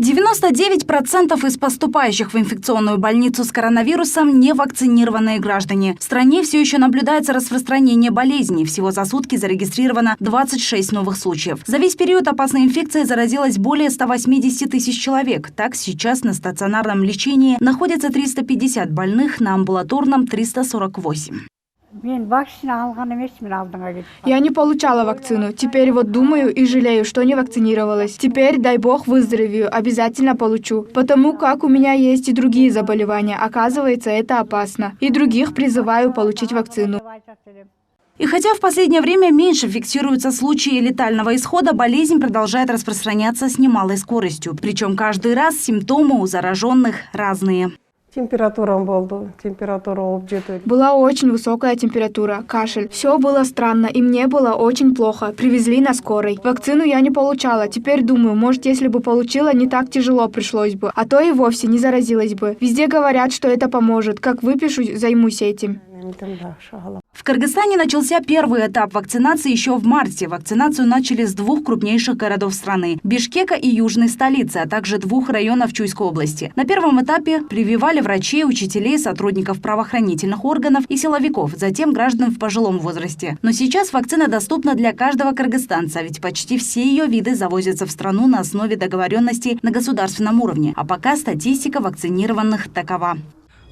99% из поступающих в инфекционную больницу с коронавирусом не вакцинированные граждане. В стране все еще наблюдается распространение болезни. Всего за сутки зарегистрировано 26 новых случаев. За весь период опасной инфекцией заразилось более 180 тысяч человек. Так, сейчас на стационарном лечении находится 350 больных, на амбулаторном – 348. Я не получала вакцину. Теперь вот думаю и жалею, что не вакцинировалась. Теперь, дай бог, выздоровею, обязательно получу. Потому как у меня есть и другие заболевания. Оказывается, это опасно. И других призываю получить вакцину. И хотя в последнее время меньше фиксируются случаи летального исхода, болезнь продолжает распространяться с немалой скоростью. Причем каждый раз симптомы у зараженных разные. Была очень высокая температура, кашель. Все было странно, и мне было очень плохо. Привезли на скорой. Вакцину я не получала. Теперь думаю, может, если бы получила, не так тяжело пришлось бы. А то и вовсе не заразилась бы. Везде говорят, что это поможет. Как выпишу, займусь этим. В Кыргызстане начался первый этап вакцинации еще в марте. Вакцинацию начали с двух крупнейших городов страны – Бишкека и южной столицы, а также двух районов Чуйской области. На первом этапе прививали врачей, учителей, сотрудников правоохранительных органов и силовиков, затем граждан в пожилом возрасте. Но сейчас вакцина доступна для каждого кыргызстанца, ведь почти все ее виды завозятся в страну на основе договоренностей на государственном уровне. А пока статистика вакцинированных такова.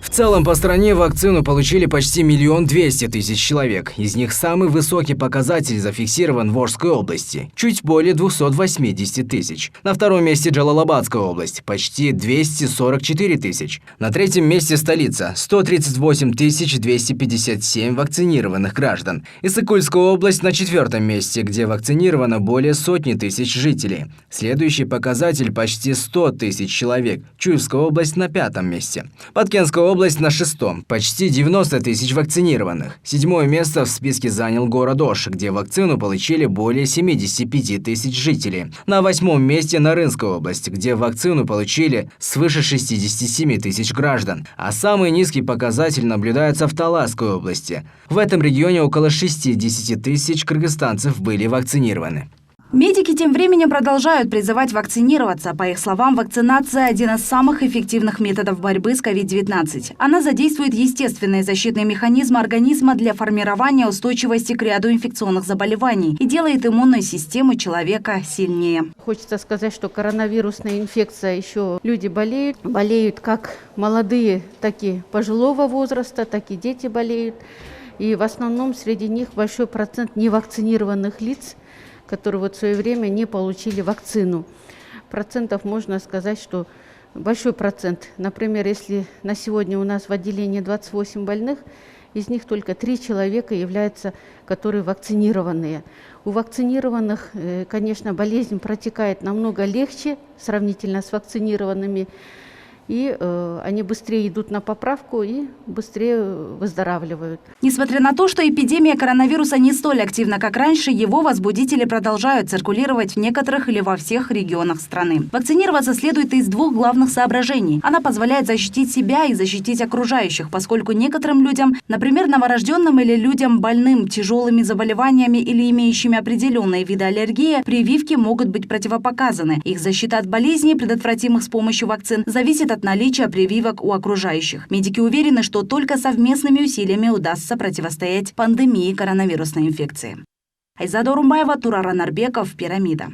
В целом по стране вакцину получили почти 1 200 000 человек. Из них самый высокий показатель зафиксирован в Волжской области – чуть более 280 000. На втором месте Джалалабадская область – почти 244 000. На третьем месте столица – 138 257 вакцинированных граждан. Иссык-Кульская область на четвертом месте, где вакцинировано более сотни тысяч жителей. Следующий показатель – почти 100 000 человек. Чуйская область на пятом месте. Подкенская область на шестом, почти 90 000 вакцинированных. Седьмое место в списке занял город Ош, где вакцину получили более 75 000 жителей. На восьмом месте Нарынская область, где вакцину получили свыше 67 000 граждан. А самый низкий показатель наблюдается в Таласской области. В этом регионе около 60 000 кыргызстанцев были вакцинированы. Медики тем временем продолжают призывать вакцинироваться. По их словам, вакцинация – один из самых эффективных методов борьбы с COVID-19. Она задействует естественные защитные механизмы организма для формирования устойчивости к ряду инфекционных заболеваний и делает иммунную систему человека сильнее. Хочется сказать, что коронавирусная инфекция еще люди болеют. Болеют как молодые, так и пожилого возраста, так и дети болеют. И в основном среди них большой процент невакцинированных лиц, которые в свое время не получили вакцину. Процентов можно сказать, что большой процент. Например, если на сегодня у нас в отделении 28 больных, из них только 3 человека являются, которые вакцинированные. У вакцинированных, конечно, болезнь протекает намного легче сравнительно с вакцинированными. И они быстрее идут на поправку и быстрее выздоравливают. Несмотря на то, что эпидемия коронавируса не столь активна, как раньше, его возбудители продолжают циркулировать в некоторых или во всех регионах страны. Вакцинироваться следует из двух главных соображений. Она позволяет защитить себя и защитить окружающих, поскольку некоторым людям, например, новорожденным или людям больным тяжелыми заболеваниями или имеющими определенные виды аллергии, прививки могут быть противопоказаны. Их защита от болезней, предотвратимых с помощью вакцин, зависит от наличия прививок у окружающих. Медики уверены, что только совместными усилиями удастся противостоять пандемии коронавирусной инфекции. Айзада Урумбаева, Турар Анарбеков, Пирамида.